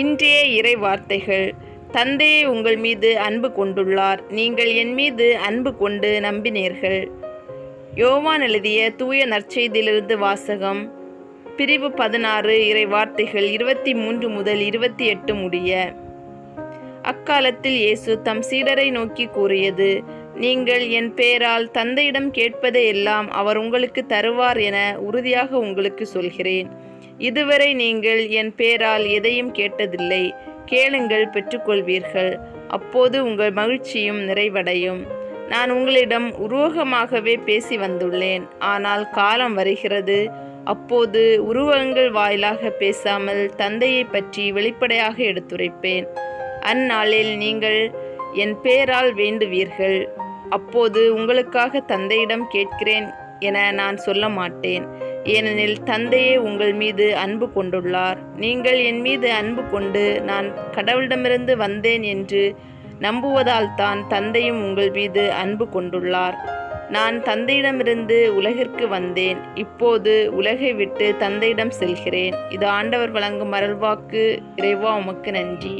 இன்றைய இறை வார்த்தைகள். தந்தையே உங்கள் மீது அன்பு கொண்டுள்ளார், நீங்கள் என் மீது அன்பு கொண்டு நம்பினீர்கள். யோவான் எழுதிய தூய நற்செய்தியிலிருந்து வாசகம். பிரிவு 16 இறை வார்த்தைகள் 23 முதல் 28 முடிய. அக்காலத்தில் இயேசு தம் சீடரை நோக்கி கூறியது: நீங்கள் என் பெயரால் தந்தையிடம் கேட்பதை எல்லாம் அவர் உங்களுக்கு தருவார் என உறுதியாக உங்களுக்கு சொல்கிறேன். இதுவரை நீங்கள் என் பெயரால் எதையும் கேட்டதில்லை. கேளுங்கள், பெற்றுக்கொள்வீர்கள். அப்போது உங்கள் மகிழ்ச்சியும் நிறைவடையும். நான் உங்களிடம் உருவகமாகவே பேசி வந்துள்ளேன், ஆனால் காலம் வருகிறது, அப்போது உருவகங்கள் வாயிலாக பேசாமல் தந்தையை பற்றி வெளிப்படையாக எடுத்துரைப்பேன். அந்நாளில் நீங்கள் என் பெயரால் வேண்டுவீர்கள். அப்போது உங்களுக்காக தந்தையிடம் கேட்கிறேன் என நான் சொல்ல மாட்டேன், ஏனெனில் தந்தையே உங்கள் மீது அன்பு கொண்டுள்ளார். நீங்கள் என் மீது அன்பு கொண்டு நான் கடவுளிடமிருந்து வந்தேன் என்று நம்புவதால் தான் தந்தையும் உங்கள் மீது அன்பு கொண்டுள்ளார். நான் தந்தையிடமிருந்து உலகிற்கு வந்தேன், இப்போது உலகை விட்டு தந்தையிடம் செல்கிறேன். இது ஆண்டவர் வழங்கும் அருள்வாக்கு. இறைவா, உமக்கு நன்றி.